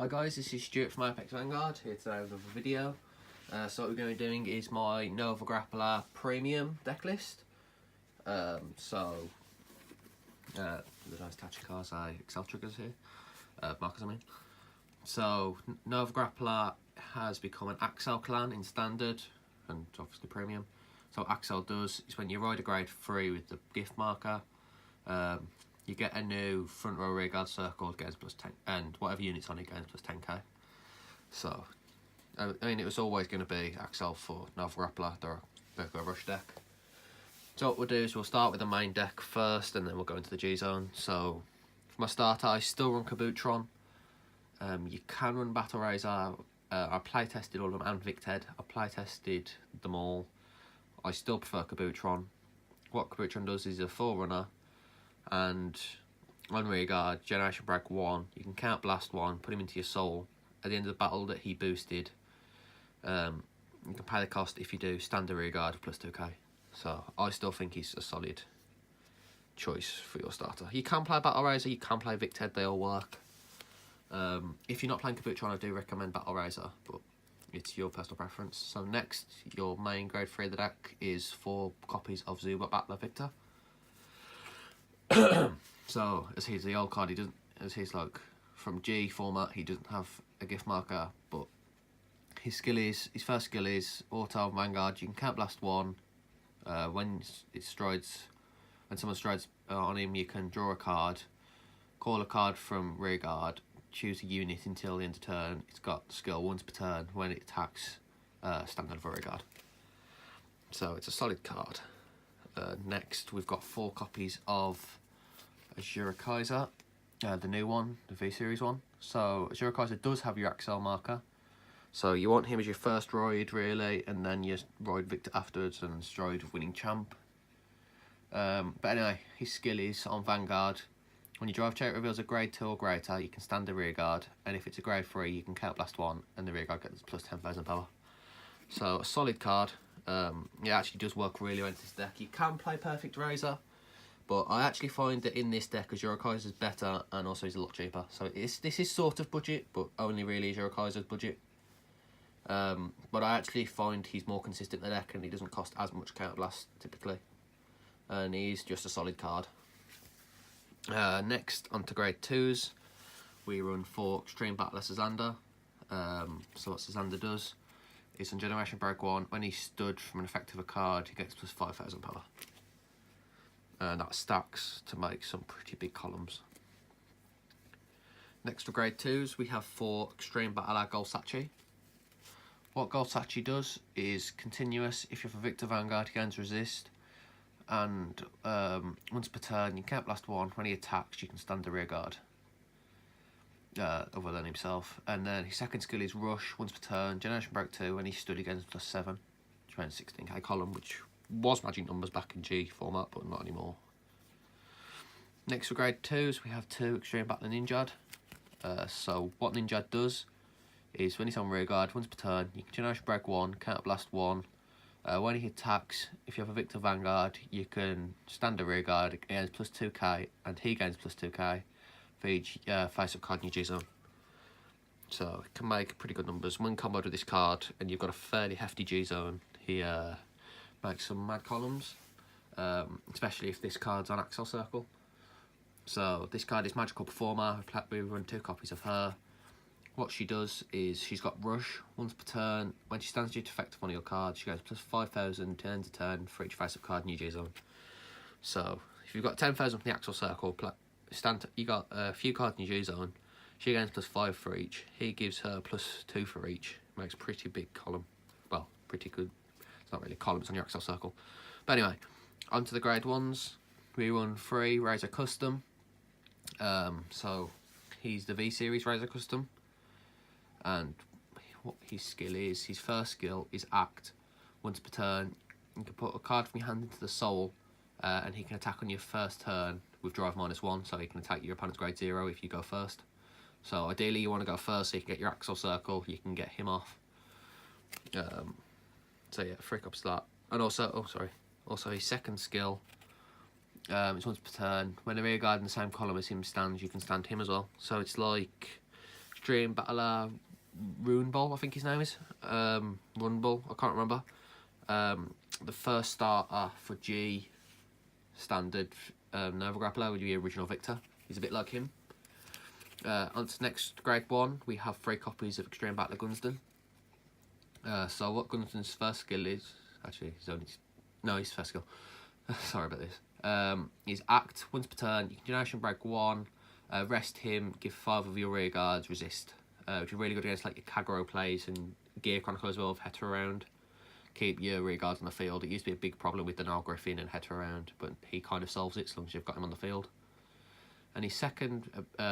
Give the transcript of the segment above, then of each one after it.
Hi guys, this is Stuart from Apex Vanguard, here today with a video. So what we're going to be doing is my Nova Grappler Premium deck list. The nice Tachikar Excel triggers here, markers I mean. So Nova Grappler has become an Axel clan in Standard and obviously Premium. So what Axel does is when you ride a grade 3 with the gift marker, you get a new front row rear guard circle, gains plus 10, and whatever unit's on it gains plus 10k. So, I mean, it was always going to be Axel for Nova Grappler, the rush deck. So what we'll do is we'll start with the main deck first, and then we'll go into the G-Zone. So, for my starter, I still run Kabootron. You can run Battle Razor. I play tested all of them and Victed. I play tested them all. I still prefer Kabootron. What Kabootron does is a 4-runner. And on rear guard, Generation Break 1, you can count blast 1, put him into your soul. At the end of the battle that he boosted, you can pay the cost if you do standard rear guard plus 2k. So I still think he's a solid choice for your starter. You can play Battle Razor, you can play Victed, they all work. If you're not playing Kabootron, I do recommend Battle Razor, but it's your personal preference. So next, your main grade 3 of the deck is 4 copies of Zubat Battler Victor. So as he's the old card, he doesn't, as he's like from G format, he doesn't have a gift marker, but his first skill is auto Vanguard. You can count blast 1. When someone strides on him, you can draw a card, call a card from rear guard, choose a unit until the end of turn. It's got skill once per turn. When it attacks, standard for rear guard. So it's a solid card. Next, we've got 4 copies of Azure Kaiser, the new one, the V-Series one. So Azure Kaiser does have your Axel marker. So you want him as your first ride, really, and then you ride Victor afterwards and stride winning champ. But anyway, his skill is on Vanguard. When your drive check reveals a grade 2 or greater, you can stand the rear guard, and if it's a grade 3, you can count blast 1, and the rear guard gets plus 10,000 power. So a solid card. It actually does work really well in this deck. You can play Perfect Razor, but I actually find that in this deck Azure Kaiser is better, and also he's a lot cheaper. So this is sort of budget, but only really Azure Kaiser's budget. But I actually find he's more consistent in the deck, and he doesn't cost as much counterblast typically, and he's just a solid card. Next, onto grade 2s, we run 4 Extreme Battler Sazanda. So what Sazanda does is on Generation Break 1, when he's stood from an effect of a card, he gets plus 5,000 power. And that stacks to make some pretty big columns. Next for grade 2s, we have 4 Extreme Battler Golsachi. What Golsachi does is continuous. If you have a Victor Vanguard, he gains resist. And once per turn, you can't blast 1. When he attacks, you can stand the rear guard. Other than himself. And then his second skill is Rush, once per turn. Generation Break 2, when he stood against plus 7. Which means 16k column, which was magic numbers back in G format, but not anymore. Next for grade 2s, we have 2 Extreme Battler Ninjad. So what Ninjad does is when he's on rear guard, once per turn, you can Generation Break 1, counter blast 1. When he attacks, if you have a Victor Vanguard, you can stand a rear guard, it gains plus 2k, and he gains plus 2k for each face-up card in your G-Zone. So it can make pretty good numbers. When comboed with this card, and you've got a fairly hefty G-Zone, he makes some mad columns, especially if this card's on Axel Circle. So this card is Magical Performer. We run 2 copies of her. What she does is she's got Rush once per turn. When she stands due to effect of one of your cards, she goes plus 5,000 turn to turn for each face-up card in your G-Zone. So if you've got 10,000 from the Axel Circle, you got a few cards in your G-Zone, she gains plus 5 for each. He gives her plus 2 for each. Makes a pretty big column. Well, pretty good. It's not really a column, it's on your Axel Circle. But anyway, on to the grade 1s. We run 3 Razor Custom. So he's the V-Series Razor Custom. And what his skill is, his first skill is Act. Once per turn, you can put a card from your hand into the soul, and he can attack on your first turn with drive -1, so he can attack your opponent's grade 0 if you go first. So ideally you want to go first so you can get your Axel Circle, you can get him off. So yeah, 3 copies of that. And also his second skill It's once per turn. When the rear guard in the same column as him stands, you can stand him as well. So it's like Extreme Battler Runeball, I think his name is. Runeball, I can't remember. The first starter for G standard Nova Grappler would be original Victor. He's a bit like him. On to next grade 1, we have 3 copies of Extreme Battler Gunston. So what Gunston's first skill is, actually his first skill, sorry about this, is act once per turn. You can generation break 1, rest him, give 5 of your rear guards resist, which is really good against like your Kagero plays and Gear Chronicle as well, Heter around. Keep your rear guards on the field. It used to be a big problem with the Nile Griffin and Heter around, but he kind of solves it as long as you've got him on the field. And his second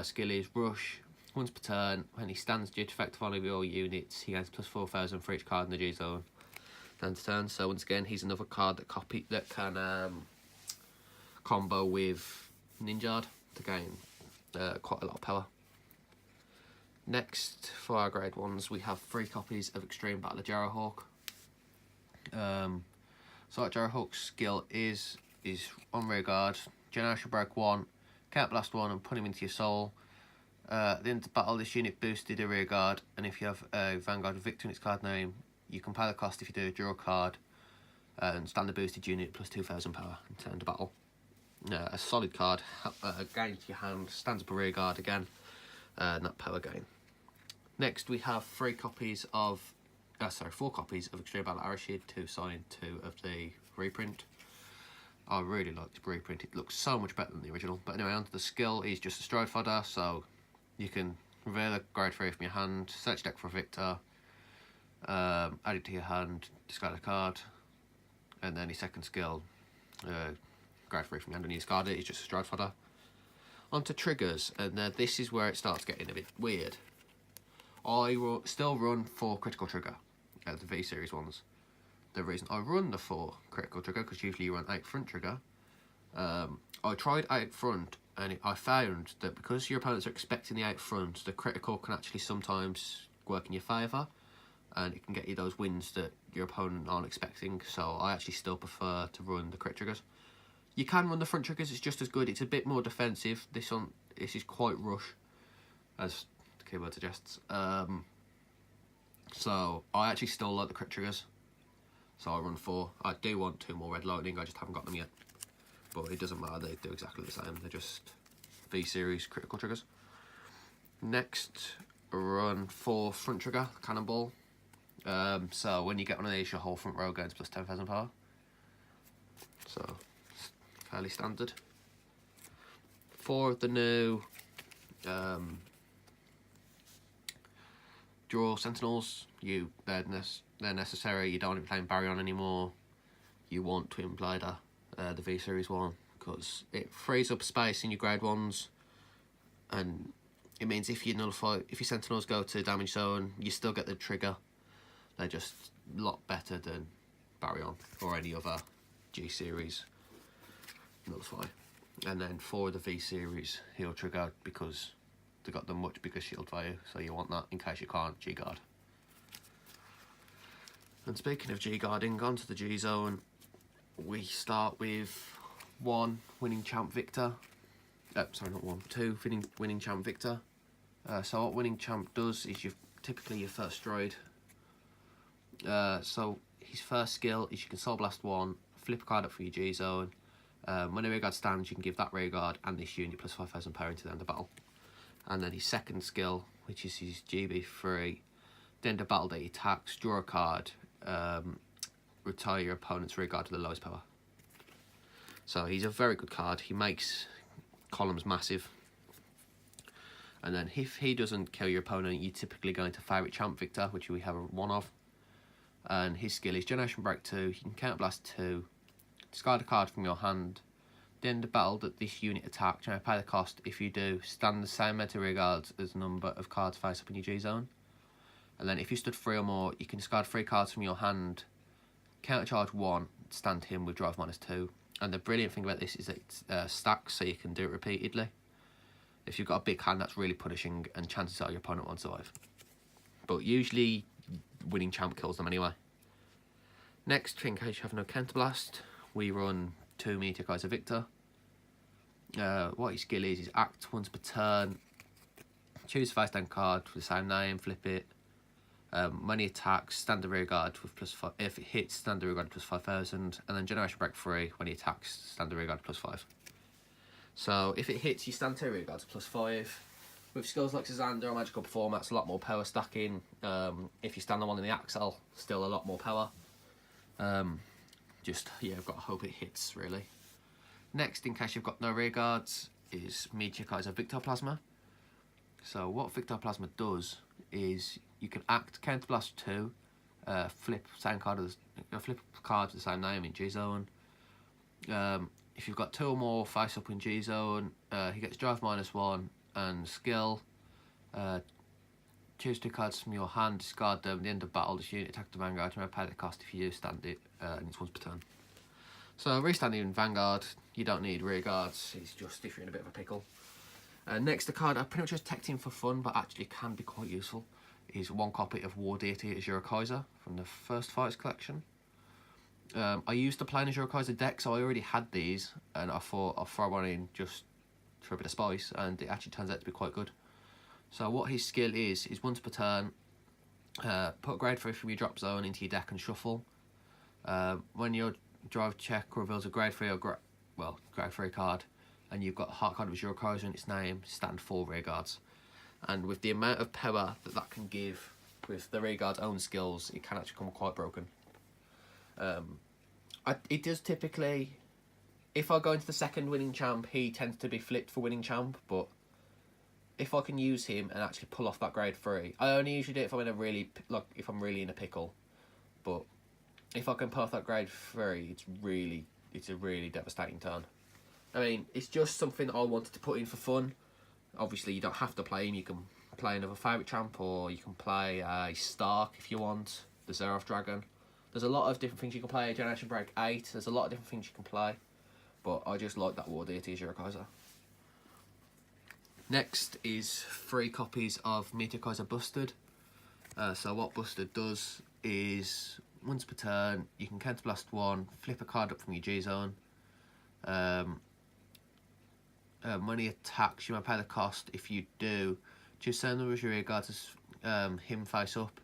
skill is rush. Once per turn, when he stands due to effect on one of your units, he gains plus 4,000 for each card in the G zone. Turn to turn. So once again, he's another card that can combo with Ninjard to gain quite a lot of power. Next, for our grade 1s, we have 3 copies of Extreme Battler Jarrowhawk. So that Jarrowhawk's skill is on rear guard, generation break 1, count blast 1 and put him into your soul. At the end of the battle, this unit boosted a rear guard, and if you have a Vanguard Victor in its card name, you can pay the cost if you do, draw a card, and stand the boosted unit plus 2,000 power until end of battle. A solid card, gain to your hand, stands up a rear guard again, and that power gain. Next we have 4 copies of Extreme Battler Arashid to sign 2 of the reprint. I really like the reprint, it looks so much better than the original. But anyway, onto the skill, he's just a stride fodder, so you can reveal a grade 3 from your hand, search deck for a Victor, add it to your hand, discard a card, and then his second skill, grade 3 from your hand and you discard it, he's just a stride fodder. Onto triggers, and this is where it starts getting a bit weird. I will still run 4 critical trigger, the V series ones. The reason I run the 4 critical trigger, because usually you run 8 front trigger, I tried 8 front, and I found that because your opponents are expecting the 8 front, the critical can actually sometimes work in your favour, and it can get you those wins that your opponent aren't expecting. So I actually still prefer to run the crit triggers. You can run the front triggers, it's just as good. It's a bit more defensive. This is quite rush, as the keyword suggests. So I actually still like the crit triggers. So I run 4. I do want 2 more red lightning, I just haven't got them yet. But it doesn't matter, they do exactly the same. They're just V-series critical triggers. Next, run 4 front trigger, cannonball. So when you get one of these, your whole front row gains plus 10,000 power. So, fairly standard. 4 of the new draw sentinels. They're necessary. You don't want to be playing Baryon anymore. You want Twin Blighter, the V series one, because it frees up space in your grade 1s, and it means if your sentinels go to damage zone, you still get the trigger. They're just a lot better than Baryon or any other G series nullify. And then 4 of the V series heal trigger because they've got the much bigger shield value, so you want that in case you can't G guard. And speaking of G guarding, onto the G zone, we start with 1 winning champ Victor. Sorry, not 1, 2 winning champ Victor. So what winning champ does is typically your first stride. So his first skill is you can soul blast 1, flip a card up for your G zone. When a rear guard stands, you can give that rear guard and this unit plus 5,000 power into the end of battle. And then his second skill, which is his GB3, the end of battle that he attacks, draw a card, retire your opponent's rear guard to the lowest power. So he's a very good card. He makes columns massive. And then if he doesn't kill your opponent, you're typically going to favourite champ Victor, which we have 1 of. And his skill is Generation Break 2, you can counter blast 2, discard a card from your hand. At the end of battle that this unit attacks, pay the cost. If you do, stand the same amount of rear guards as the number of cards face up in your G zone. And then if you stood 3 or more, you can discard 3 cards from your hand, countercharge 1, stand him with drive -2. And the brilliant thing about this is that it stacks, so you can do it repeatedly. If you've got a big hand, that's really punishing, and chances are your opponent won't survive. But usually, winning champ kills them anyway. Next, in case you have no counterblast, we run 2 Meteor Kaiser Victor. What his skill is act once per turn. choose a face down card with the same name, flip it. When he attacks, stand the rear guard with +5. If it hits, stand the rear guard +5,000, and then Generation Break 3. When he attacks, stand the rear guard +5. So if it hits, you stand 2 rear guards +5. With skills like Zander or Magical Performance, a lot more power stacking. If you stand the one in the Axel, still a lot more power. Just, yeah, I've got to hope it hits, really. Next, in case you've got no rear guards, is Meteor Kaiser Victoplasma. So what Victoplasma does is you can act Counterblast 2, flip same card as flip card with the same name in G zone. If you've got 2 or more face up in G zone, he gets drive -1 and skill. Choose 2 cards from your hand, discard them. At the end of battle, this unit attack the Vanguard. You may pay the cost if you stand it, and it's once per turn. So restanding in Vanguard, you don't need rear guards. It's just if you're in a bit of a pickle. Next, the card I pretty much just teched in for fun, but actually can be quite useful, is 1 copy of War Deity Azure Kaiser from the First Fighters collection. I used to play an Azure Kaiser deck, so I already had these, and I thought I'll throw one in just for a bit of spice, and it actually turns out to be quite good. So what his skill is once per turn, put a grade 3 from your drop zone into your deck and shuffle. When your drive check reveals a grade 3 or grade 3 card, and you've got a heart card with Azure Kaiser in its name, stand 4 rear guards. And with the amount of power that can give with the rear guard's own skills, it can actually come quite broken. It does typically, if I go into the second winning champ, he tends to be flipped for winning champ, but if I can use him and actually pull off that grade 3, I only usually do it if I'm in a really, if I'm really in a pickle, but if I can pull off that grade 3, it's a really devastating turn. I mean, it's just something I wanted to put in for fun. Obviously, you don't have to play him. You can play another favourite champ, or you can play a Stark if you want, the Xerath Dragon. There's a lot of different things you can play. Generation Break 8, there's a lot of different things you can play. But I just like that War Deity Azure Kaiser. Next is 3 copies of Meteor Kaiser Busted. So what Busted does is, once per turn, you can Counterblast 1, flip a card up from your G zone. When he attacks, you may pay the cost. If you do, choose send them as your rear guards as him face up,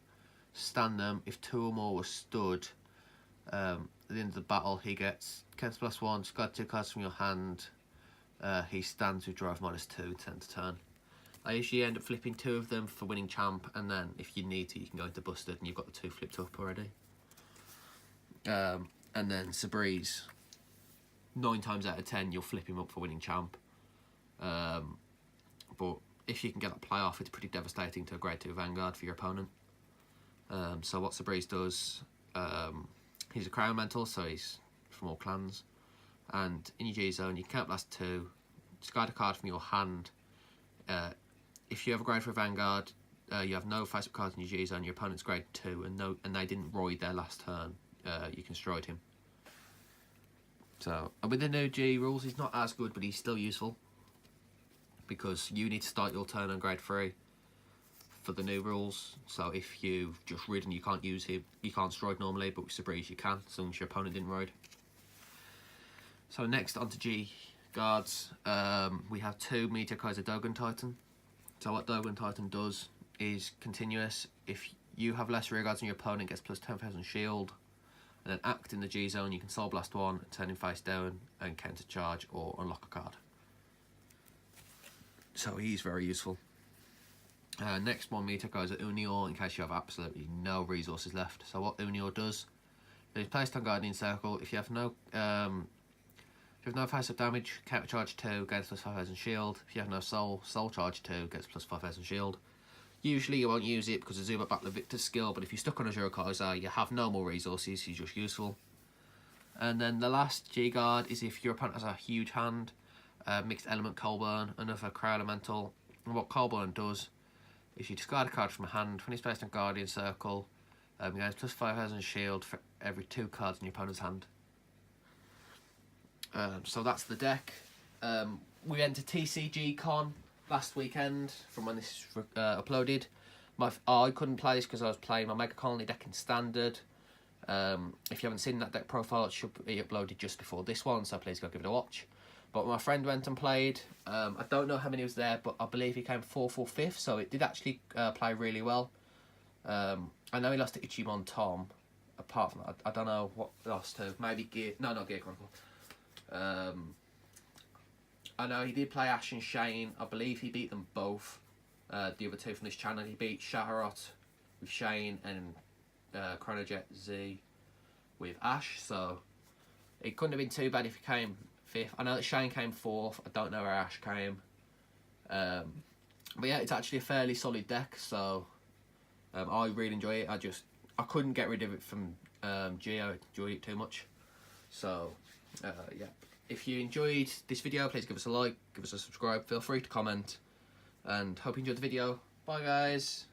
stand them. If 2 or more were stood, at the end of the battle, he gets Counterblast 1, discard 2 cards from your hand. He stands with drive -2, turn to turn. I usually end up flipping 2 of them for winning champ, and then if you need to, you can go into Busted, and you've got the 2 flipped up already. And then Sabreeze, 9 times out of 10, you'll flip him up for winning champ. But if you can get that play off, it's pretty devastating to a grade 2 Vanguard for your opponent. So what Sabreeze does, he's a Crown Mental, so he's from all clans. And in your G zone, you can't blast 2, discard a card from your hand. If you have a grade for a Vanguard, you have no face-up cards in your G zone, your opponent's grade 2, and they didn't roid their last turn, you can destroy him. So, and with the new G rules, he's not as good, but he's still useful, because you need to start your turn on grade 3 for the new rules. So if you've just ridden, you can't use him, you can't stride normally, but with Sabreeze you can, as long as your opponent didn't ride. So next, onto G guards, we have 2 Meteor Kaiser Dogen Titan. So what Dogen Titan does is continuous. If you have less rear guards than your opponent, gets plus 10,000 shield, and then act in the G zone, you can Soul Blast 1, and turn him face down, and counter charge or unlock a card. So he's very useful. Next one, Meteor Kaiser Unior, in case you have absolutely no resources left. So what Unior does, is placed on Guardian Circle. If you have no face-up damage, counter charge 2, gets plus 5,000 shield. If you have no soul charge 2, gets plus 5,000 shield. Usually you won't use it because of Zubat Battler Victor's skill, but if you're stuck on Azure Kaiser, you have no more resources, he's just useful. And then the last G guard is if your opponent has a huge hand, Mixed Element Colburn, another Crow Elemental. And what Colburn does is you discard a card from a hand. When he's placed on Guardian Circle, he gets plus 5,000 shield for every 2 cards in your opponent's hand. So that's the deck. We went to TCG Con last weekend from when this is uploaded. I couldn't play this because I was playing my Mega Colony deck in Standard. If you haven't seen that deck profile, it should be uploaded just before this one, so please go give it a watch. But my friend went and played. I don't know how many was there, but I believe he came 4th or 5th, so it did actually play really well. I know he lost to Ichimon Tom. Apart from that, I don't know what he lost to. Maybe Gear... No, not Gear Chronicle. I know he did play Ash and Shane. I believe he beat them both. The other two from this channel. He beat Shaharot with Shane and Chronojet Z with Ash. So it couldn't have been too bad if he came 5th. I know that Shane came 4th. I don't know where Ash came. But yeah, it's actually a fairly solid deck. So I really enjoy it. I couldn't get rid of it from G. I enjoyed it too much. So yeah. If you enjoyed this video, please give us a like, give us a subscribe, feel free to comment, and hope you enjoyed the video. Bye guys!